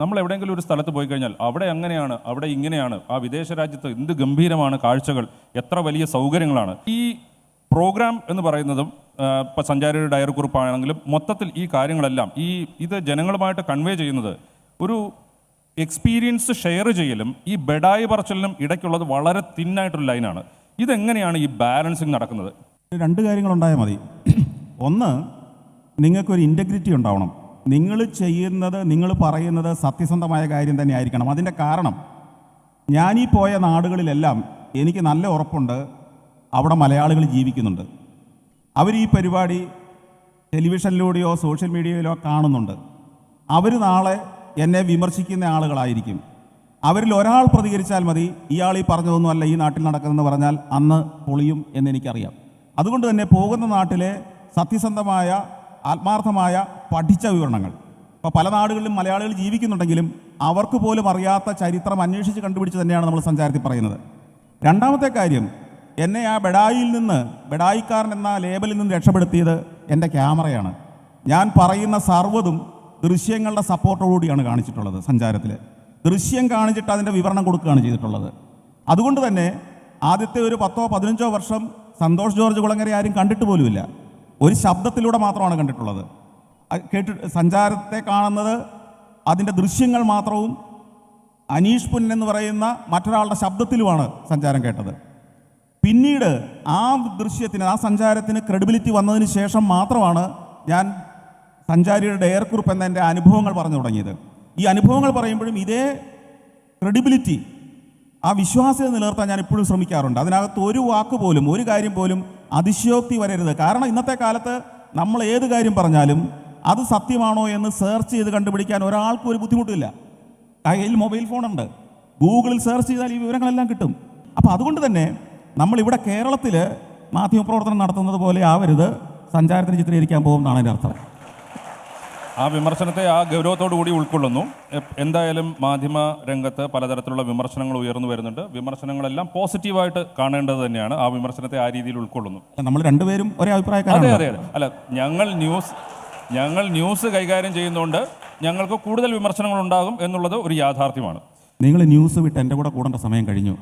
നമ്മൾ എവിടെയെങ്കിലും ഒരു സ്ഥലത്ത് പോയി കഴിഞ്ഞാൽ അവിടെ അങ്ങനെയാണ്, അവിടെ ഇങ്ങനെയാണ്, ആ വിദേശ രാജ്യത്ത് എന്ത് ഗംഭീരമാണ് കാഴ്ചകൾ, എത്ര വലിയ സൗകര്യങ്ങളാണ്. ഈ പ്രോഗ്രാം എന്ന് പറയുന്നതും ഇപ്പോൾ സഞ്ചാരിയുടെ ഡയറി കുറിപ്പാണെങ്കിലും മൊത്തത്തിൽ ഈ കാര്യങ്ങളെല്ലാം ഇത് ജനങ്ങളുമായിട്ട് കൺവേ ചെയ്യുന്നത് ഒരു എക്സ്പീരിയൻസ് ഷെയർ ചെയ്യലും ഈ ബെഡായി പറച്ചിലിനും ഇടയ്ക്കുള്ളത് വളരെ തിന്നായിട്ടൊരു ലൈനാണ്. ഇതെങ്ങനെയാണ് ഈ ബാലൻസിങ് നടക്കുന്നത്? രണ്ട് കാര്യങ്ങളുണ്ടായാൽ മതി. ഒന്ന്, നിങ്ങൾക്കൊരു ഇൻറ്റഗ്രിറ്റി ഉണ്ടാവണം. നിങ്ങൾ ചെയ്യുന്നത്, നിങ്ങൾ പറയുന്നത് സത്യസന്ധമായ കാര്യം തന്നെ ആയിരിക്കണം. അതിൻ്റെ കാരണം, ഞാനീ പോയ നാടുകളിലെല്ലാം എനിക്ക് നല്ല ഉറപ്പുണ്ട് അവിടെ മലയാളികൾ ജീവിക്കുന്നുണ്ട്. അവർ ഈ പരിപാടി ടെലിവിഷനിലൂടെയോ സോഷ്യൽ മീഡിയയിലോ കാണുന്നുണ്ട്. അവർ നാളെ എന്നെ വിമർശിക്കുന്ന ആളുകളായിരിക്കും. അവരിൽ ഒരാൾ പ്രതികരിച്ചാൽ മതി, ഇയാൾ ഈ പറഞ്ഞതൊന്നും അല്ല ഈ നാട്ടിൽ നടക്കുന്നതെന്ന് പറഞ്ഞാൽ അന്ന് പൊളിയും എന്നെനിക്കറിയാം. അതുകൊണ്ട് തന്നെ പോകുന്ന നാട്ടിലെ സത്യസന്ധമായ, ആത്മാർത്ഥമായ, പഠിച്ച വിവരണങ്ങൾ. ഇപ്പോൾ പല നാടുകളിലും മലയാളികൾ ജീവിക്കുന്നുണ്ടെങ്കിലും അവർക്ക് പോലും അറിയാത്ത ചരിത്രം അന്വേഷിച്ച് കണ്ടുപിടിച്ച് തന്നെയാണ് നമ്മൾ സഞ്ചാരത്തിൽ പറയുന്നത്. രണ്ടാമത്തെ കാര്യം, എന്നെ ആ ബെഡായിൽ നിന്ന്, ബെഡായിക്കാരൻ എന്ന ലേബലിൽ നിന്ന് രക്ഷപ്പെടുത്തിയത് എൻ്റെ ക്യാമറയാണ്. ഞാൻ പറയുന്ന സർവ്വതും ദൃശ്യങ്ങളുടെ സപ്പോർട്ടോടുകൂടിയാണ് കാണിച്ചിട്ടുള്ളത്. സഞ്ചാരത്തിൽ ദൃശ്യം കാണിച്ചിട്ട് അതിൻ്റെ വിവരണം കൊടുക്കുകയാണ് ചെയ്തിട്ടുള്ളത്. അതുകൊണ്ട് തന്നെ ആദ്യത്തെ ഒരു 10-15 വർഷം സന്തോഷ് ജോർജ് കുളങ്ങര ആരും കണ്ടിട്ട് പോലുമില്ല. ഒരു ശബ്ദത്തിലൂടെ മാത്രമാണ് കണ്ടിട്ടുള്ളത്. സഞ്ചാരത്തെ കാണുന്നത് അതിൻ്റെ ദൃശ്യങ്ങൾ മാത്രവും അനീഷ് പുൻ എന്ന് പറയുന്ന മറ്റൊരാളുടെ ശബ്ദത്തിലുമാണ് സഞ്ചാരം കേട്ടത്. പിന്നീട് ആ ദൃശ്യത്തിന്, ആ സഞ്ചാരത്തിന് ക്രെഡിബിലിറ്റി വന്നതിന് ശേഷം മാത്രമാണ് ഞാൻ സഞ്ചാരിയുടെ ഡയറി കുറിപ്പ് എന്ന എൻ്റെ അനുഭവങ്ങൾ പറഞ്ഞു തുടങ്ങിയത്. ഈ അനുഭവങ്ങൾ പറയുമ്പോഴും ഇതേ ക്രെഡിബിലിറ്റി, ആ വിശ്വാസ്യത നിലനിർത്താൻ ഞാൻ ഇപ്പോഴും ശ്രമിക്കാറുണ്ട്. അതിനകത്ത് ഒരു വാക്ക് പോലും, ഒരു കാര്യം പോലും അതിശയോക്തി വരരുത്. കാരണം ഇന്നത്തെ കാലത്ത് നമ്മൾ ഏത് കാര്യം പറഞ്ഞാലും അത് സത്യമാണോ എന്ന് സെർച്ച് ചെയ്ത് കണ്ടുപിടിക്കാൻ ഒരാൾക്കും ഒരു ബുദ്ധിമുട്ടില്ല. കയ്യിൽ മൊബൈൽ ഫോണുണ്ട്, ഗൂഗിളിൽ സെർച്ച് ചെയ്താൽ ഈ വിവരങ്ങളെല്ലാം കിട്ടും. അപ്പോൾ അതുകൊണ്ട് തന്നെ നമ്മളിവിടെ കേരളത്തിൽ മാധ്യമപ്രവർത്തനം നടത്തുന്നത് പോലെ ആവരുത് സഞ്ചാരത്തിന് ചിത്രീകരിക്കാൻ പോകുന്നതാണ് എൻ്റെ അർത്ഥം. ആ വിമർശനത്തെ ആ ഗൗരവത്തോടു കൂടി ഉൾക്കൊള്ളുന്നു. എന്തായാലും മാധ്യമ രംഗത്ത് പലതരത്തിലുള്ള വിമർശനങ്ങൾ ഉയർന്നു വരുന്നുണ്ട്. വിമർശനങ്ങളെല്ലാം പോസിറ്റീവായിട്ട് കാണേണ്ടത് തന്നെയാണ്. ആ വിമർശനത്തെ ആ രീതിയിൽ ഉൾക്കൊള്ളുന്നു. നമ്മൾ രണ്ടുപേരും ഒരേ അഭിപ്രായക്കാരാണ്. അതെ. അല്ല, ഞങ്ങൾ ന്യൂസ് കൈകാര്യം ചെയ്യുന്നതുകൊണ്ട് ഞങ്ങൾക്ക് കൂടുതൽ വിമർശനങ്ങൾ ഉണ്ടാകും എന്നുള്ളത് ഒരു യാഥാർത്ഥ്യമാണ്. നിങ്ങൾ ന്യൂസ് വിട്ട് എൻ്റെ കൂടെ കൂടേണ്ട സമയം കഴിഞ്ഞു.